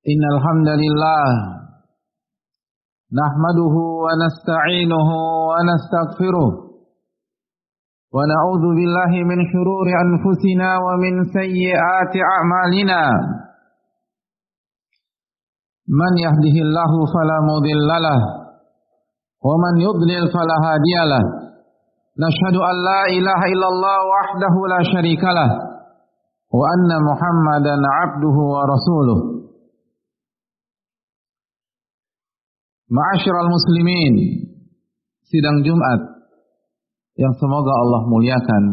Innal hamdalillah nahmaduhu wa nasta'inuhu wa nastaghfiruh wa na'udzu billahi min shururi anfusina wa min sayyiati a'malina. Man yahdihillahu fala mudhillalah wa man yudlil fala hadiyalah. Nashhadu an la ilaha illallah wahdahu la syarikalah wa anna Muhammadan 'abduhu wa rasuluh. Ma'asyiral muslimin, sidang Jumat yang semoga Allah muliakan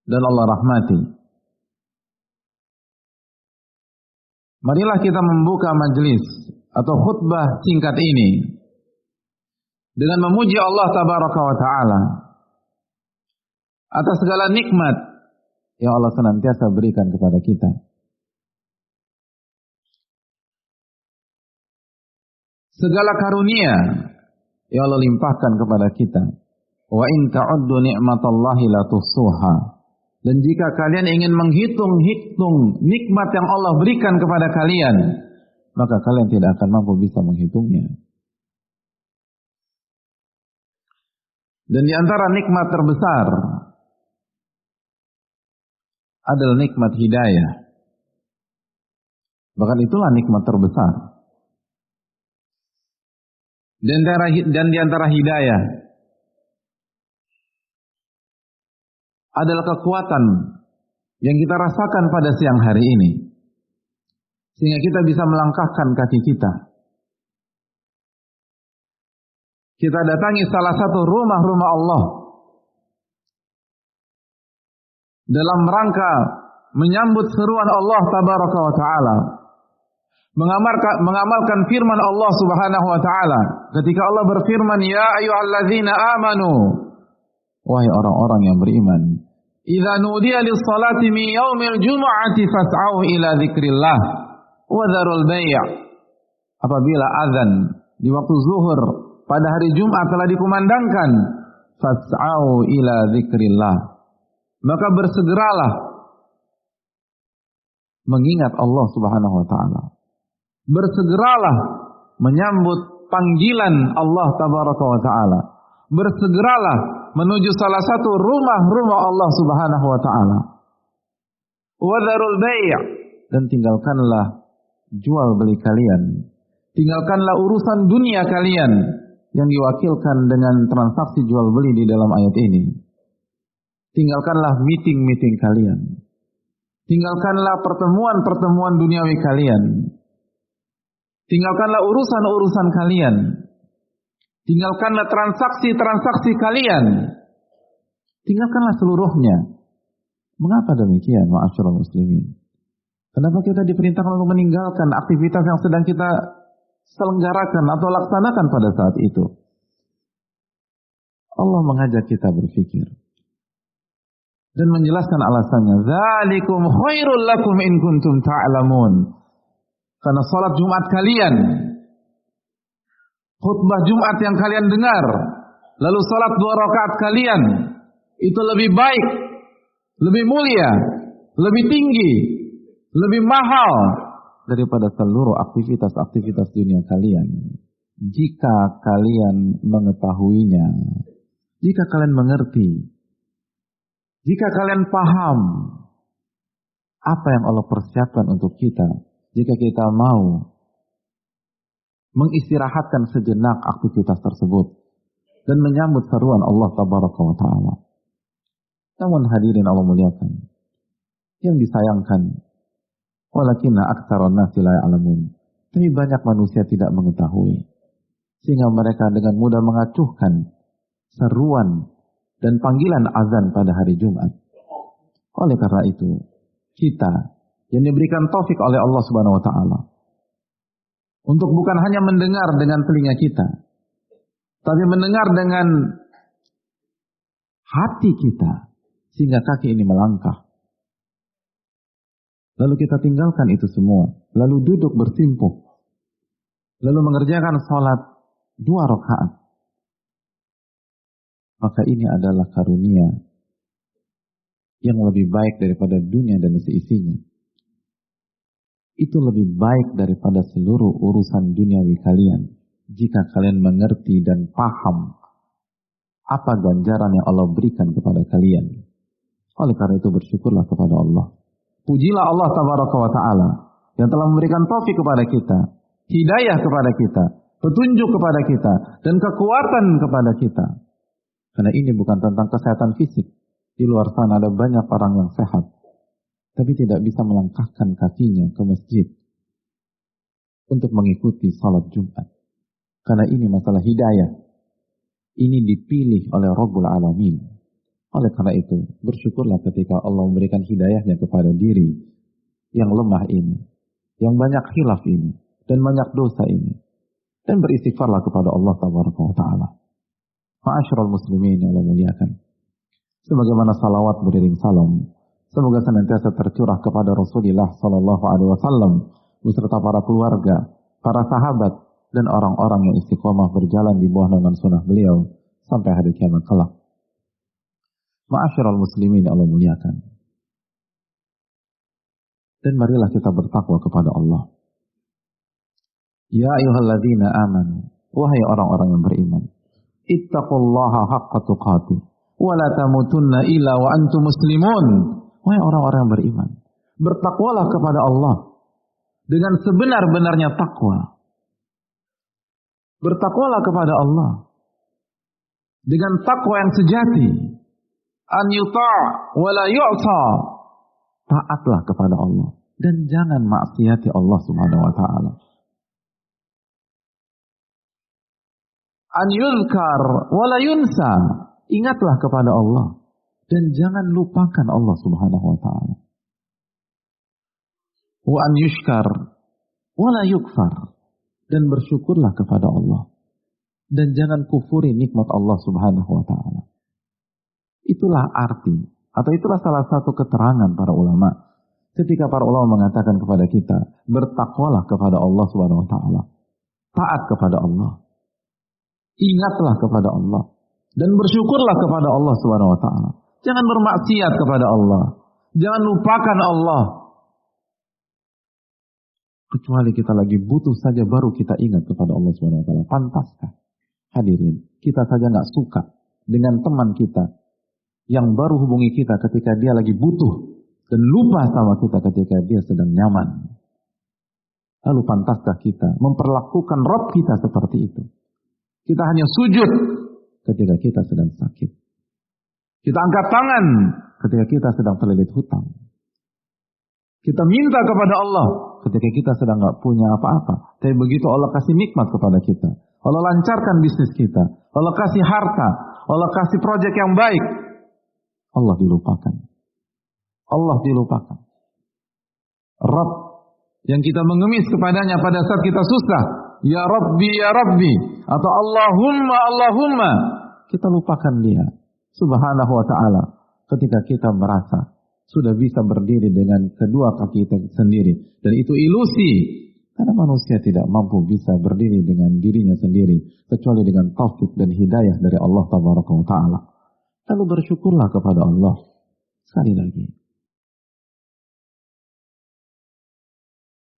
dan Allah rahmati. Marilah kita membuka majelis atau khutbah singkat ini dengan memuji Allah tabaraka wa ta'ala atas segala nikmat yang Allah senantiasa berikan kepada kita. Segala karunia yang Allah limpahkan kepada kita. Wa in ta'uddu ni'matallahi la tuhsuha. Dan jika kalian ingin menghitung-hitung nikmat yang Allah berikan kepada kalian, maka kalian tidak akan mampu bisa menghitungnya. Dan di antara nikmat terbesar adalah nikmat hidayah. Bahkan itulah nikmat terbesar. Dan di antara hidayah adalah kekuatan yang kita rasakan pada siang hari ini, sehingga kita bisa melangkahkan kaki kita. Kita datangi salah satu rumah-rumah Allah dalam rangka menyambut seruan Allah tabaraka wa ta'ala, mengamalkan firman Allah subhanahu wa ta'ala ketika Allah berfirman, ya ayyuhalladzina amanu, wahai orang-orang yang beriman, idza nudiya lis-salati min yaumil jumu'ati fas'au ila dzikrillah wa dzarul bai'. Apabila azan di waktu zuhur pada hari Jumat telah dikumandangkan, fas'au ila dzikrillah, maka bersegeralah mengingat Allah subhanahu wa ta'ala. Bersegeralah menyambut panggilan Allah tabaraka wa ta'ala. Bersegeralah menuju salah satu rumah-rumah Allah subhanahu wa ta'ala. Wadharul bai', dan tinggalkanlah jual beli kalian. Tinggalkanlah urusan dunia kalian yang diwakilkan dengan transaksi jual beli di dalam ayat ini. Tinggalkanlah meeting-meeting kalian. Tinggalkanlah pertemuan-pertemuan duniawi kalian. Tinggalkanlah urusan-urusan kalian. Tinggalkanlah transaksi-transaksi kalian. Tinggalkanlah seluruhnya. Mengapa demikian, ma'asyiral muslimin? Kenapa kita diperintahkan untuk meninggalkan aktivitas yang sedang kita selenggarakan atau laksanakan pada saat itu? Allah mengajak kita berpikir dan menjelaskan alasannya. Dzalikum khairul lakum in kuntum ta'lamun. Karena salat Jumat kalian, khutbah Jumat yang kalian dengar, lalu salat 2 rakaat kalian, itu lebih baik, lebih mulia, lebih tinggi, lebih mahal daripada seluruh aktivitas-aktivitas dunia kalian. Jika kalian mengetahuinya, jika kalian mengerti, jika kalian paham apa yang Allah persiapkan untuk kita, jika kita mau mengistirahatkan sejenak aktivitas tersebut dan menyambut seruan Allah tabaraka wa ta'ala. Namun hadirin Allah muliakan, yang disayangkan, walakinna aktsaran nasi la ya'lamun, tapi banyak manusia tidak mengetahui, sehingga mereka dengan mudah mengacuhkan seruan dan panggilan azan pada hari Jumat. Oleh karena itu, kita yang diberikan taufik oleh Allah subhanahu wa ta'ala untuk bukan hanya mendengar dengan telinga kita, tapi mendengar dengan hati kita, sehingga kaki ini melangkah. Lalu kita tinggalkan itu semua, lalu duduk bersimpuh, lalu mengerjakan salat 2 rakaat. Maka ini adalah karunia yang lebih baik daripada dunia dan seisinya. itu lebih baik daripada seluruh urusan duniawi kalian. Jika kalian mengerti dan paham apa ganjaran yang Allah berikan kepada kalian. Oleh karena itu bersyukurlah kepada Allah. Pujilah Allah tabaraka wa ta'ala yang telah memberikan taufik kepada kita, hidayah kepada kita, petunjuk kepada kita, dan kekuatan kepada kita. Karena ini bukan tentang kesehatan fisik. Di luar sana ada banyak orang yang sehat, tapi tidak bisa melangkahkan kakinya ke masjid untuk mengikuti salat Jumat. Karena ini masalah hidayah. Ini dipilih oleh Rabbul Alamin. Oleh karena itu, bersyukurlah ketika Allah memberikan hidayahnya kepada diri yang lemah ini, yang banyak khilaf ini, dan banyak dosa ini. Dan beristighfarlah kepada Allah Tabaraka wa Ta'ala. Ma'asyiral muslimin yang Allah muliakan. Sebagaimana salawat beriring salam, semoga senantiasa tercurah kepada Rasulullah Sallallahu Alaihi Wasallam beserta para keluarga, para sahabat, dan orang-orang yang istiqomah berjalan di bawah naungan sunnah beliau sampai hari kiamat kelak. Ma'asyiral muslimin yang Allah muliakan. Dan marilah kita bertakwa kepada Allah. Ya ayyuhalladzina amanu, wahai orang-orang yang beriman, ittaqullaha haqqa tuqatih wa la tamutunna illa wa antum muslimun. Wahai orang-orang yang beriman, bertakwalah kepada Allah dengan sebenar-benarnya takwa. Bertakwalah kepada Allah dengan takwa yang sejati. An yuta' wa la yu'sa. Taatlah kepada Allah dan jangan maksiati Allah Subhanahu wa taala. An yuzkar wa la yunsa. Ingatlah kepada Allah dan jangan lupakan Allah Subhanahu wa taala. Wa an yushkar wa la yukfar. Dan bersyukurlah kepada Allah dan jangan kufuri nikmat Allah Subhanahu wa taala. Itulah arti atau itulah salah satu keterangan para ulama ketika para ulama mengatakan kepada kita, bertakwalah kepada Allah Subhanahu wa taala. Taat kepada Allah. Ingatlah kepada Allah dan bersyukurlah kepada Allah Subhanahu wa taala. Jangan bermaksiat kepada Allah. Jangan lupakan Allah. Kecuali kita lagi butuh saja baru kita ingat kepada Allah Subhanahu wa taala. Pantaskah? Hadirin, kita saja nggak suka dengan teman kita yang baru hubungi kita ketika dia lagi butuh dan lupa sama kita ketika dia sedang nyaman. Lalu pantaskah kita memperlakukan Rabb kita seperti itu? Kita hanya sujud ketika kita sedang sakit. Kita angkat tangan ketika kita sedang terlilit hutang. Kita minta kepada Allah ketika kita sedang nggak punya apa-apa. Tapi begitu Allah kasih nikmat kepada kita, Allah lancarkan bisnis kita, Allah kasih harta, Allah kasih proyek yang baik, Allah dilupakan. Allah dilupakan. Rabb yang kita mengemis kepadanya pada saat kita susah, ya Rabbi, atau Allahumma, Allahumma, kita lupakan dia Subhanahu wa ta'ala ketika kita merasa sudah bisa berdiri dengan kedua kaki kita sendiri. Dan itu ilusi. Karena manusia tidak mampu bisa berdiri dengan dirinya sendiri. Kecuali dengan taufik dan hidayah dari Allah Tabaraka wa ta'ala. Lalu bersyukurlah kepada Allah. Sekali lagi.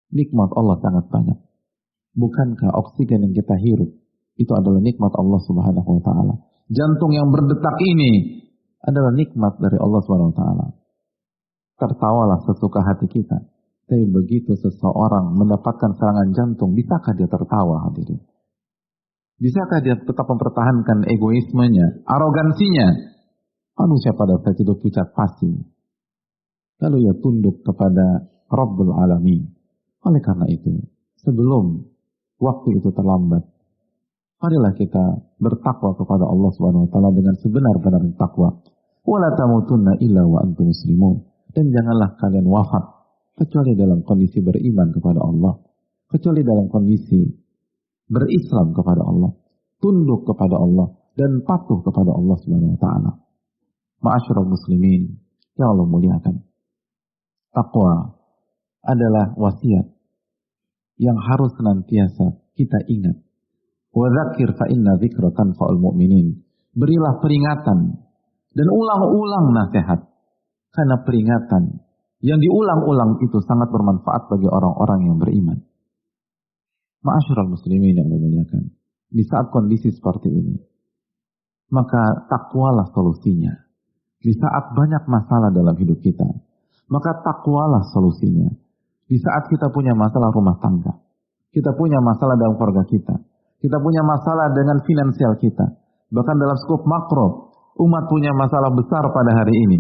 Nikmat Allah sangat banyak. Bukankah oksigen yang kita hirup itu adalah nikmat Allah Subhanahu wa ta'ala. Jantung yang berdetak ini adalah nikmat dari Allah Subhanahu wa ta'ala. Tertawalah sesuka hati kita. Tapi begitu seseorang mendapatkan serangan jantung, bisakah dia tertawa, hadirin? Bisakah dia tetap mempertahankan egoismenya, arogansinya? Manusia pada saat itu pucat pasi. Lalu ia tunduk kepada Rabbul Alamin. Oleh karena itu, sebelum waktu itu terlambat, marilah kita bertakwa kepada Allah Subhanahu wa taala dengan sebenar-benar takwa. Wala tamutunna illa wa antum muslimun. Dan janganlah kalian wafat kecuali dalam kondisi beriman kepada Allah, kecuali dalam kondisi berislam kepada Allah, tunduk kepada Allah dan patuh kepada Allah Subhanahu wa taala. Ma'asyiral muslimin yang Allah muliakan. Takwa adalah wasiat yang harus senantiasa kita ingat. Wa dzakir fa inna dzikra tanfa'ul mu'minin. Berilah peringatan dan ulang-ulang nasihat. Karena peringatan yang diulang-ulang itu sangat bermanfaat bagi orang-orang yang beriman. Ma'asyiral muslimin yang Allah muliakan. Di saat kondisi seperti ini, maka takwalah solusinya. Di saat banyak masalah dalam hidup kita, maka takwalah solusinya. Di saat kita punya masalah rumah tangga, kita punya masalah dalam keluarga kita punya masalah dengan finansial kita, bahkan dalam skop makro, umat punya masalah besar pada hari ini.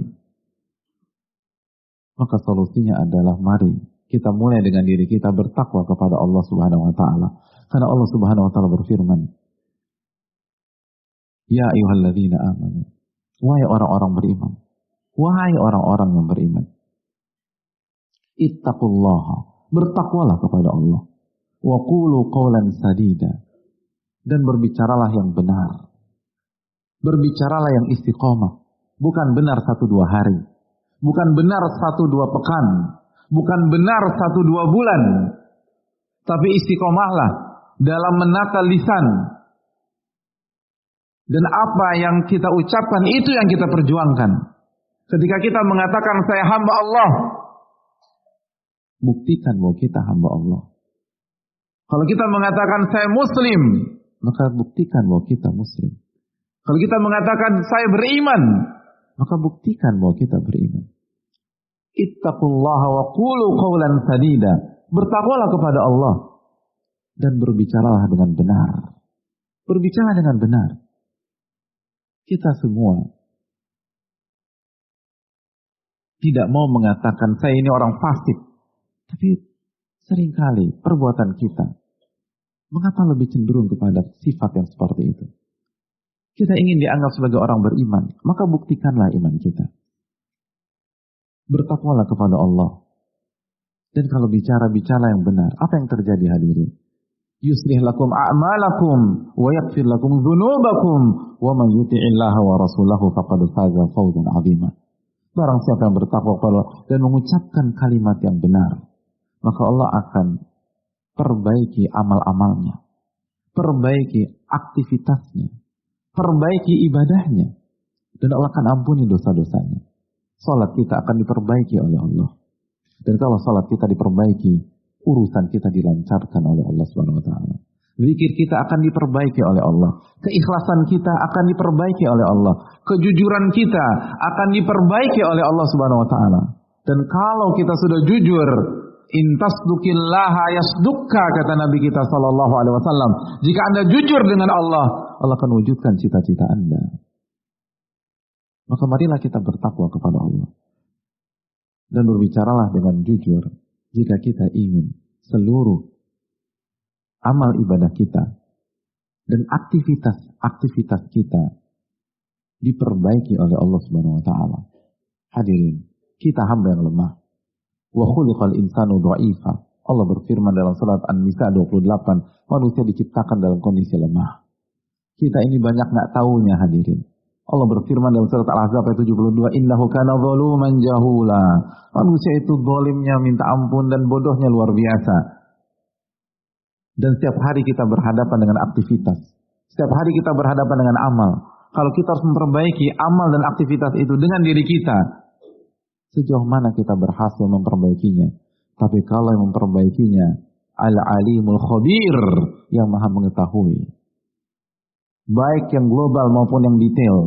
Maka solusinya adalah mari kita mulai dengan diri kita bertakwa kepada Allah Subhanahu wa taala. Karena Allah Subhanahu wa taala berfirman, "Ya ayyuhalladzina amanu." Wahai orang-orang beriman. Wahai orang-orang yang beriman. Ittaqullaha. Bertakwalah kepada Allah. Wa qulu qawlan sadida. Dan berbicaralah yang benar. Berbicaralah yang istiqamah. Bukan benar 1-2 hari. Bukan benar 1-2 pekan. Bukan benar 1-2 bulan. Tapi istiqomahlah dalam menata lisan. Dan apa yang kita ucapkan itu yang kita perjuangkan. Ketika kita mengatakan saya hamba Allah, buktikan bahwa kita hamba Allah. Kalau kita mengatakan saya muslim, maka buktikan bahwa kita muslim. Kalau kita mengatakan saya beriman, maka buktikan bahwa kita beriman. Ittaqullaha wa qulu qawlan sadida. Bertakwalah kepada Allah dan berbicaralah dengan benar. Berbicara dengan benar. Kita semua tidak mau mengatakan saya ini orang fasik. Tapi seringkali perbuatan kita mengapa lebih cenderung kepada sifat yang seperti itu. Kita ingin dianggap sebagai orang beriman, maka buktikanlah iman kita. Bertakwalah kepada Allah. Dan kalau bicara yang benar, apa yang terjadi hadirin? Yuslih lakum a'malakum wa yaghfir lakum dzunubakum wa man yuti'illaha wa rasulahu faqad faza fawzan 'azima. Barang siapa yang bertakwa kepada Allah dan mengucapkan kalimat yang benar, maka Allah akan perbaiki amal-amalnya, perbaiki aktivitasnya, perbaiki ibadahnya, dan Allah akan ampuni dosa-dosanya. Salat kita akan diperbaiki oleh Allah. Dan kalau salat kita diperbaiki, urusan kita dilancarkan oleh Allah Subhanahu wa taala. Zikir kita akan diperbaiki oleh Allah. Keikhlasan kita akan diperbaiki oleh Allah. Kejujuran kita akan diperbaiki oleh Allah Subhanahu wa taala. Dan kalau kita sudah jujur, intasduqillaha yasdukka, kata Nabi kita sallallahu alaihi wasallam. Jika Anda jujur dengan Allah, Allah akan wujudkan cita-cita Anda. Maka marilah kita bertakwa kepada Allah. Dan berbicaralah dengan jujur jika kita ingin seluruh amal ibadah kita dan aktivitas kita diperbaiki oleh Allah Subhanahu wa taala. Hadirin, kita hamba yang lemah. Wa khuliqal insanu dha'ifa. Allah berfirman dalam surat An-Nisa 28, manusia diciptakan dalam kondisi lemah. Kita ini banyak enggak tahunya hadirin. Allah berfirman dalam surat Al-Ahzab ayat 72, innahu kana zaluman jahula. Manusia itu zalimnya minta ampun dan bodohnya luar biasa. Dan setiap hari kita berhadapan dengan aktivitas. Setiap hari kita berhadapan dengan amal. Kalau kita harus memperbaiki amal dan aktivitas itu dengan diri kita, sejauh mana kita berhasil memperbaikinya. Tapi kalau yang memperbaikinya Al-Alimul Khabir, yang maha mengetahui, baik yang global maupun yang detail.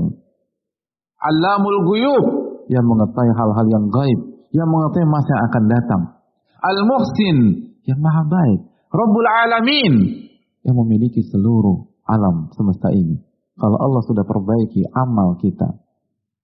Allamul Ghuyub, yang mengetahui hal-hal yang gaib, yang mengetahui masa yang akan datang. Al-Muhsin, yang maha baik. Rabbul Alamin, yang memiliki seluruh alam semesta ini. Kalau Allah sudah perbaiki amal kita,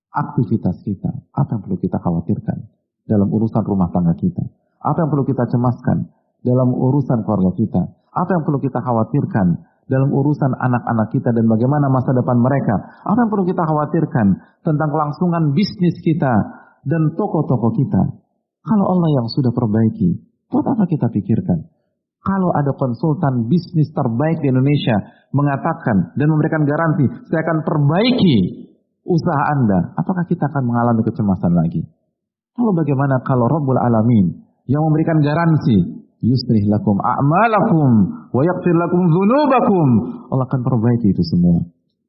aktivitas kita, apa yang perlu kita khawatirkan dalam urusan rumah tangga kita? Apa yang perlu kita cemaskan dalam urusan keluarga kita? Apa yang perlu kita khawatirkan dalam urusan anak-anak kita dan bagaimana masa depan mereka? Apa yang perlu kita khawatirkan tentang kelangsungan bisnis kita dan toko-toko kita? Kalau Allah yang sudah perbaiki, buat apa kita pikirkan? Kalau ada konsultan bisnis terbaik di Indonesia mengatakan dan memberikan garansi, saya akan perbaiki usaha Anda, apakah kita akan mengalami kecemasan lagi? Lalu bagaimana kalau Rabbul Alamin yang memberikan garansi, yuslih lakum a'malakum wa yaghfir lakum dzunubakum, Allah akan perbaiki itu semua.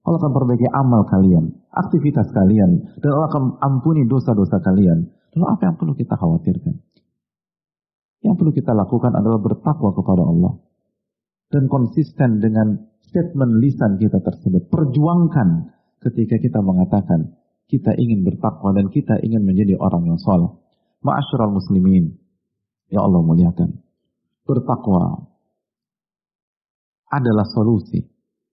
Allah akan perbaiki amal kalian, aktivitas kalian, dan Allah akan ampuni dosa-dosa kalian. Lalu apa yang perlu kita khawatirkan? Yang perlu kita lakukan adalah bertakwa kepada Allah. Dan konsisten dengan statement lisan kita tersebut. Perjuangkan ketika kita mengatakan kita ingin bertakwa dan kita ingin menjadi orang yang saleh. Ma'asyiral muslimin, ya Allah muliakan. Bertakwa adalah solusi.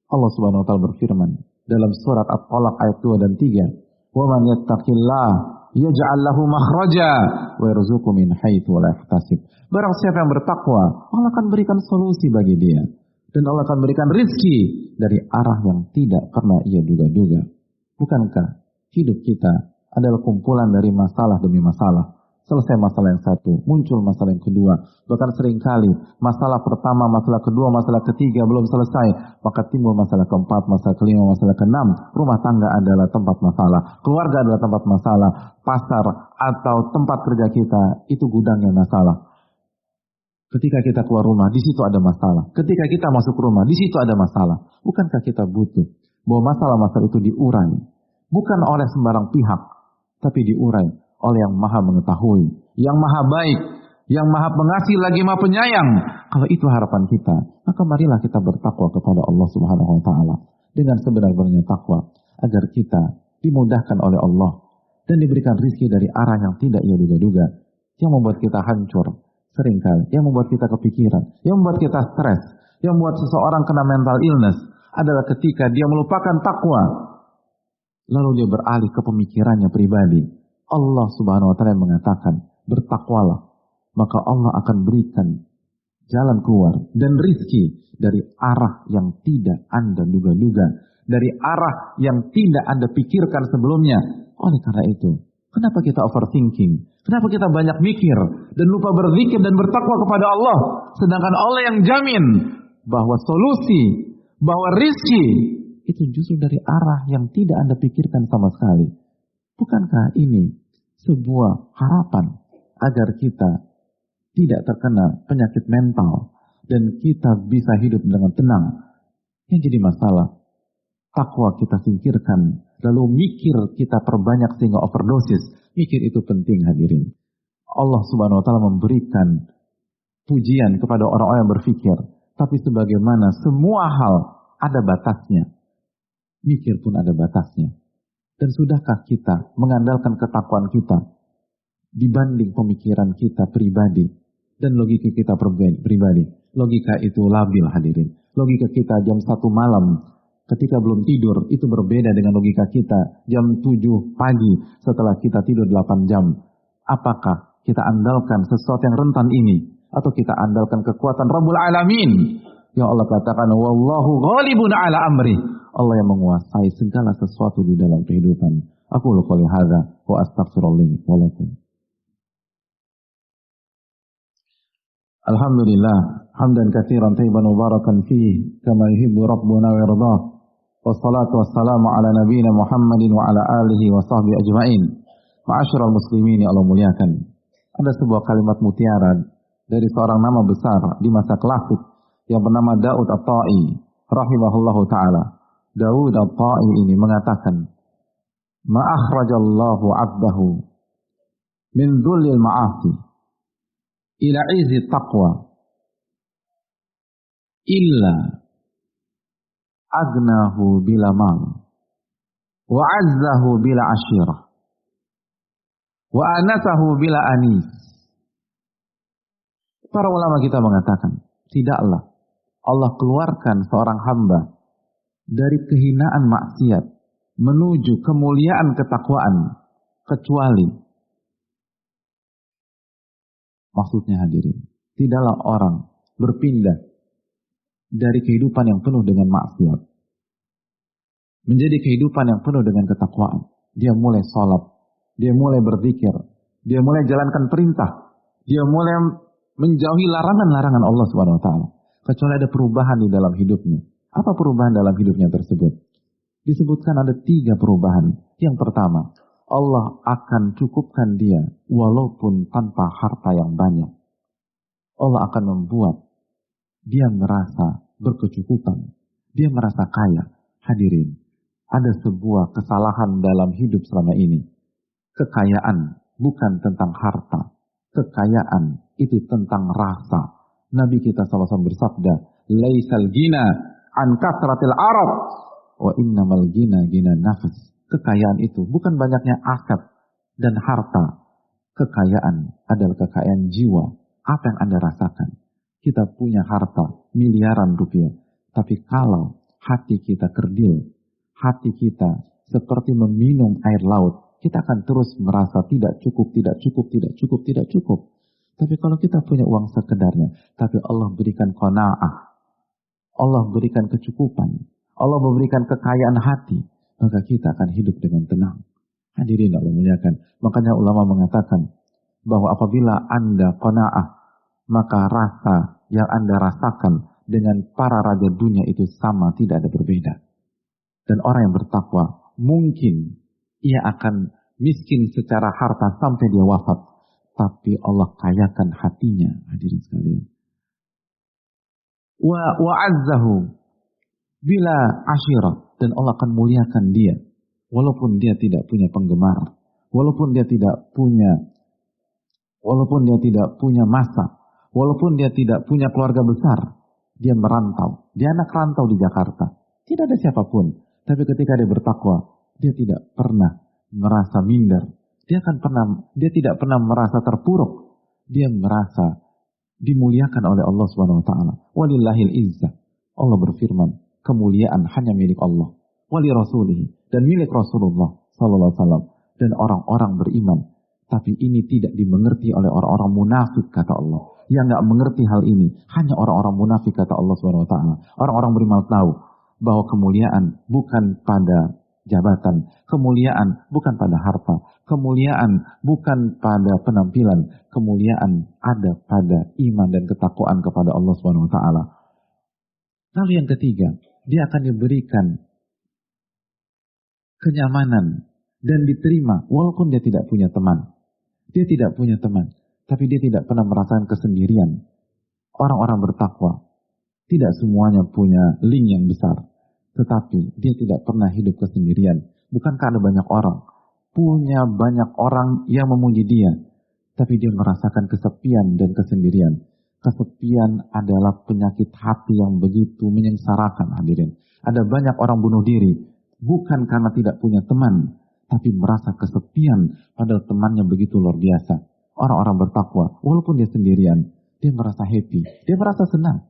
Allah Subhanahu wa taala berfirman dalam surat At-Talaq ayat 2 dan 3, "Wa man yattaqillah yaj'al lahu makhraja wa yarzuqhu min haitsu la yahtasib." Barang siapa yang bertakwa, Allah akan berikan solusi bagi dia dan Allah akan berikan rezeki dari arah yang tidak pernah ia duga-duga. Bukankah hidup kita adalah kumpulan dari masalah demi masalah? Selesai masalah yang satu, muncul masalah yang kedua. Bahkan seringkali masalah pertama, masalah kedua, masalah ketiga belum selesai, maka timbul masalah keempat, masalah kelima, masalah keenam. Rumah tangga adalah tempat masalah, keluarga adalah tempat masalah, pasar atau tempat kerja kita itu gudangnya masalah. Ketika kita keluar rumah, di situ ada masalah. Ketika kita masuk rumah, di situ ada masalah. Bukankah kita butuh bahwa masalah-masalah itu diurai, bukan oleh sembarang pihak, tapi diurai oleh yang maha mengetahui, yang maha baik, yang maha pengasih lagi maha penyayang. Kalau itu harapan kita, maka marilah kita bertakwa kepada Allah Subhanahu wa taala dengan sebenar-benarnya takwa, agar kita dimudahkan oleh Allah dan diberikan rezeki dari arah yang tidak ia duga-duga, yang membuat kita hancur seringkali, yang membuat kita kepikiran, yang membuat kita stres, yang membuat seseorang kena mental illness adalah ketika dia melupakan takwa, lalu dia beralih ke pemikirannya pribadi. Allah Subhanahu wa taala mengatakan, bertakwalah, maka Allah akan berikan jalan keluar dan rizki dari arah yang tidak Anda duga-duga, dari arah yang tidak Anda pikirkan sebelumnya. Oleh karena itu, kenapa kita overthinking? Kenapa kita banyak mikir dan lupa berzikir dan bertakwa kepada Allah? Sedangkan Allah yang jamin bahwa solusi, bahwa rizki itu justru dari arah yang tidak Anda pikirkan sama sekali. Bukankah ini sebuah harapan agar kita tidak terkena penyakit mental dan kita bisa hidup dengan tenang? Yang jadi masalah, takwa kita singkirkan, lalu mikir kita perbanyak sehingga overdosis. Mikir itu penting, hadirin. Allah Subhanahu wa taala memberikan pujian kepada orang-orang yang berpikir, tapi sebagaimana semua hal ada batasnya, mikir pun ada batasnya. Dan sudahkah kita mengandalkan ketakwaan kita dibanding pemikiran kita pribadi dan logika kita pribadi? Logika itu labil, hadirin. Logika kita jam 1 malam ketika belum tidur itu berbeda dengan logika kita jam 7 pagi setelah kita tidur 8 jam. Apakah kita andalkan sesuatu yang rentan ini atau kita andalkan kekuatan Rabbul Alamin? Ya Allah katakan, wallahu ghalibun ala amri. Allah yang menguasai segala sesuatu di dalam kehidupan. Aku qouli hadza wa astaghfirullah wa lakum. Alhamdulillah, hamdan katsiran thayyiban mubarakan fihi kama yuhibbu rabbuna wa yardah. Wassalatu wassalamu ala nabiyyina Muhammadin wa ala alihi wa sahbihi ajmain. Ma'asyiral muslimin yang Allah muliakan. Ada sebuah kalimat mutiara dari seorang nama besar di masa klasik yang bernama Daud At-Ta'i rahimahullahu taala. Daud At-Ta'i ini mengatakan, "Ma akhrajallahu 'abdahu min dhullil ma'asi ila 'izzi taqwa illa agnahu bila mal wa 'azzahu bila 'ashirah wa anasahu bila anis." Para ulama kita mengatakan, tidaklah Allah keluarkan seorang hamba dari kehinaan maksiat menuju kemuliaan ketakwaan kecuali, maksudnya hadirin, tidaklah orang berpindah dari kehidupan yang penuh dengan maksiat menjadi kehidupan yang penuh dengan ketakwaan. Dia mulai sholat, dia mulai berzikir, dia mulai jalankan perintah, dia mulai menjauhi larangan-larangan Allah Subhanahu wa taala, kecuali ada perubahan di dalam hidupnya. Apa perubahan dalam hidupnya tersebut? Disebutkan ada 3 perubahan. Yang pertama, Allah akan cukupkan dia walaupun tanpa harta yang banyak. Allah akan membuat dia merasa berkecukupan, dia merasa kaya. Hadirin, ada sebuah kesalahan dalam hidup selama ini. Kekayaan bukan tentang harta. Kekayaan itu tentang rasa. Nabi kita SAW bersabda, "Laisal gina an kasratil arab, wa innamal gina gina nafs." Kekayaan itu bukan banyaknya aset dan harta. Kekayaan adalah kekayaan jiwa. Apa yang Anda rasakan? Kita punya harta miliaran rupiah, tapi kalau hati kita kerdil, hati kita seperti meminum air laut, kita akan terus merasa tidak cukup, tidak cukup, tidak cukup, tidak cukup. Tapi kalau kita punya uang sekedarnya, tapi Allah berikan qanaah, Allah berikan kecukupan, Allah memberikan kekayaan hati, maka kita akan hidup dengan tenang. Hadirin Allah muliakan. Makanya ulama mengatakan bahwa apabila Anda qanaah, maka rasa yang Anda rasakan dengan para raja dunia itu sama, tidak ada berbeda. Dan orang yang bertakwa, mungkin ia akan miskin secara harta sampai dia wafat, tapi Allah kayakan hatinya, hadirin sekalian. Wa azzahu bila asyirah, dan Allah akan muliakan dia, walaupun dia tidak punya penggemar, walaupun dia tidak punya masa, walaupun dia tidak punya keluarga besar, dia merantau, dia anak rantau di Jakarta, tidak ada siapapun, tapi ketika dia bertakwa, dia tidak pernah merasa minder, dia tidak pernah merasa terpuruk, dia merasa dimuliakan oleh Allah Subhanahu wa taala. Walillahil izzah. Allah berfirman, kemuliaan hanya milik Allah, wali rasulih, dan milik Rasulullah sallallahu alaihi wasallam, dan orang-orang beriman. Tapi ini tidak dimengerti oleh orang-orang munafik, kata Allah. Yang enggak mengerti hal ini hanya orang-orang munafik, kata Allah Subhanahu wa taala. Orang-orang beriman tahu bahwa kemuliaan bukan pada jabatan, kemuliaan bukan pada harta, kemuliaan bukan pada penampilan, kemuliaan ada pada iman dan ketakwaan kepada Allah Subhanahu wa taala. Lalu yang ketiga, dia akan diberikan kenyamanan dan diterima walaupun dia tidak punya teman. Dia tidak punya teman, tapi dia tidak pernah merasakan kesendirian. Orang-orang bertakwa tidak semuanya punya link yang besar, tetapi dia tidak pernah hidup kesendirian. Bukankah ada banyak orang, punya banyak orang yang memuji dia, tapi dia merasakan kesepian dan kesendirian. Kesepian adalah penyakit hati yang begitu menyengsarakan, hadirin. Ada banyak orang bunuh diri, bukan karena tidak punya teman, tapi merasa kesepian, padahal temannya begitu luar biasa. Orang-orang bertakwa, walaupun dia sendirian, dia merasa happy, dia merasa senang.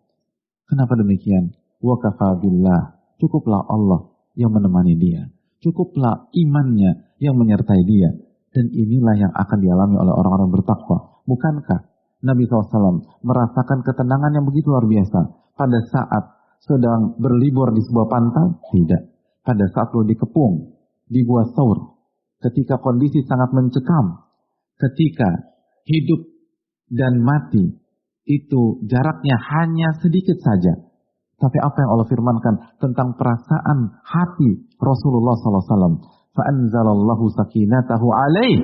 Kenapa demikian? Wa kafa billah, cukuplah Allah yang menemani dia, cukuplah imannya yang menyertai dia. Dan inilah yang akan dialami oleh orang-orang bertakwa. Bukankah Nabi SAW merasakan ketenangan yang begitu luar biasa pada saat sedang berlibur di sebuah pantai? Tidak. Pada saat beliau dikepung di Gua Saur, ketika kondisi sangat mencekam, ketika hidup dan mati itu jaraknya hanya sedikit saja. Tapi apa yang Allah firmankan tentang perasaan hati Rasulullah SAW? فَأَنْزَلَ sakinatahu alaih.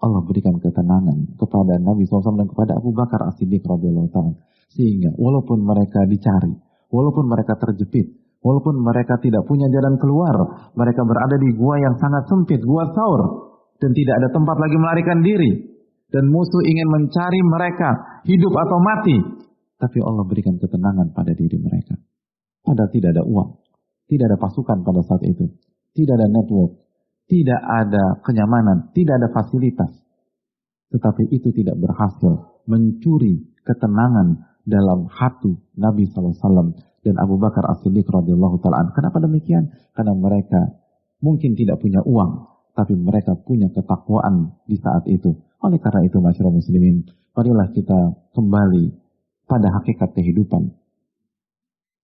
Allah berikan ketenangan kepada Nabi SAW dan kepada Abu Bakar As-Siddiq radhiyallahu ta'ala. Sehingga walaupun mereka dicari, walaupun mereka terjepit, walaupun mereka tidak punya jalan keluar, mereka berada di gua yang sangat sempit, Gua Saur, dan tidak ada tempat lagi melarikan diri, dan musuh ingin mencari mereka hidup atau mati, tapi Allah berikan ketenangan pada diri mereka. Padahal tidak ada uang, tidak ada pasukan pada saat itu, tidak ada network, tidak ada kenyamanan, tidak ada fasilitas. Tetapi itu tidak berhasil mencuri ketenangan dalam hati Nabi SAW dan Abu Bakar As-Siddiq radhiyallahu ta'ala. Kenapa demikian? Karena mereka mungkin tidak punya uang, tapi mereka punya ketakwaan di saat itu. Oleh karena itu, masyarakat muslimin, marilah kita kembali pada hakikat kehidupan.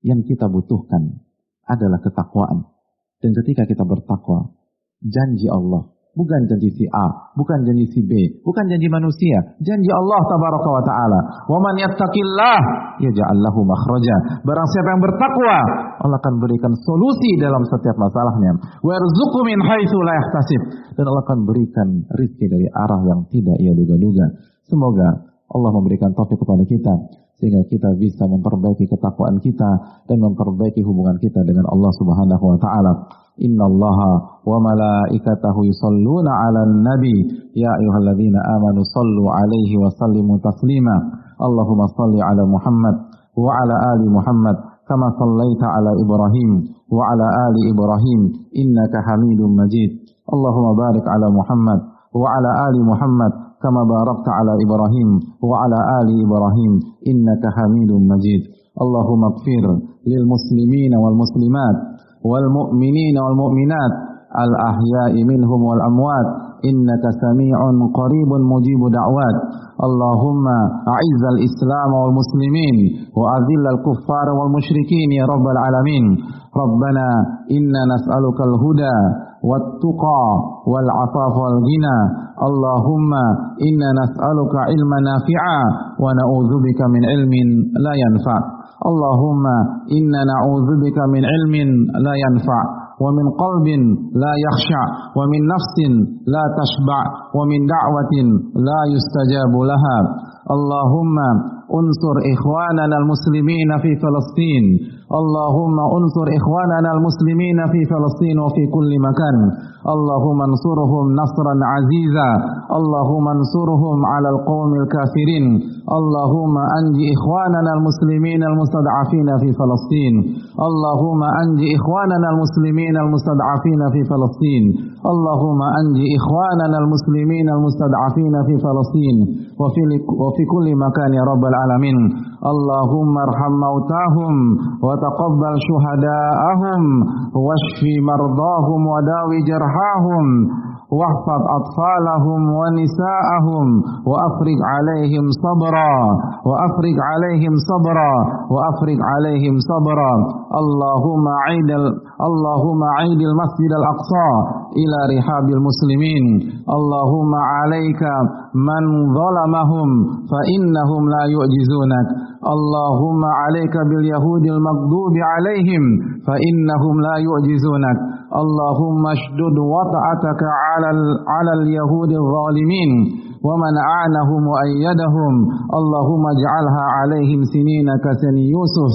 Yang kita butuhkan adalah ketakwaan. Dan ketika kita bertakwa, janji Allah, bukan janji si A, bukan janji si B, bukan janji manusia, janji Allah tabaraka wa ta'ala. Wa man yattaqillah yaj'al lahu makhraja. Barang siapa yang bertakwa, Allah akan berikan solusi dalam setiap masalahnya. Wa yarzuqhu min haitsu la yahtasib. Dan Allah akan berikan rezeki dari arah yang tidak ia duga-duga. Semoga Allah memberikan taufik kepada kita sehingga kita bisa memperbaiki ketakwaan kita dan memperbaiki hubungan kita dengan Allah Subhanahu wa taala. Innallaha wa malaikatahu yusholluna 'alan nabi ya ayyuhalladzina amanu shallu 'alaihi wa sallimu taslima. Allahumma shalli 'ala Muhammad wa 'ala ali Muhammad kama shallaita 'ala Ibrahim wa 'ala ali Ibrahim innaka Hamidum Majid. Allahumma barik 'ala Muhammad wa 'ala ali Muhammad kama barakta 'ala Ibrahim wa 'ala ali Ibrahim innaka Hamidum Majid. Allahumma ighfir lil muslimina wal muslimat wal mu'minina wal mu'minat al ahya'i minhum wal amwat innaka sami'un qaribun mujibu da'wat. Allahumma a'izzal islam wal muslimin wa adhillal kuffara wal musyrikin ya rabbal alamin. Rabbana inna nas'aluka al huda wat tuqa wal 'afafa wal ghina. Allahumma inna nas'aluka ilman nafi'a wa na'udzubika min ilmin la yanfa'. Allahumma inna na'udzubika min ilmin la yanfa' wa min qalbin la yakhsha' wa min nafsin la tashba' wa min da'watin la yustajabu laha. Allahumma unsur ikhwanana al-muslimina fi Palestin. Allahumma unsur ikhwanana al-muslimina fi Palestin wa fi kulli makan. Allahumma ansurhum nasran aziza. Allahumma ansurhum 'ala al-qaumil kafirin. Allahumma anji ikhwanana al-muslimina al-mustad'afina fi Palestin. Allahumma anji ikhwanana al-muslimina al-mustad'afina fi Palestin. Allahumma anji ikhwanana al-muslimina al-mustad'afina fi Palestin wa fi kulli makan ya rabbal alamin. Allahumma arham mautahum wa taqabbal syuhada'ahum washfi mardahum wa dawi jarhahum واحفظ أطفالهم ونساءهم وأفرج عليهم صبرا وأفرج عليهم صبرا وأفرج عليهم صبرا. اللهم عيد المسجد الأقصى إلى رحاب المسلمين. اللهم عليك من ظلمهم فإنهم لا يعجزونك. اللهم عليك باليهود المغضوب عليهم فإنهم لا يعجزونك. اللهم اشدد وطأتك على اليهود الظالمين ومن أعنهم وأيدهم. اللهم اجعلها عليهم سنين كسني يوسف.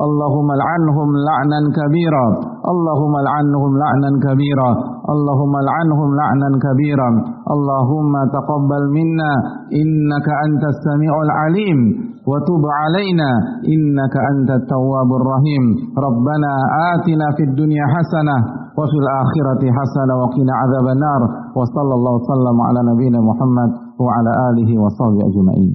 اللهم لعنهم لعنا كبيرا. اللهم لعنهم لعنا كبيرا. اللهم لعنهم لعنا كبيرا. اللهم تقبل منا إنك أنت السميع العليم وتب علينا إنك أنت التواب الرحيم. ربنا آتنا في الدنيا حسنة وفي الآخرة حسنة وقنا عذاب النار. وصلى الله وسلم على نبينا محمد وعلى آله وصحبه أجمعين.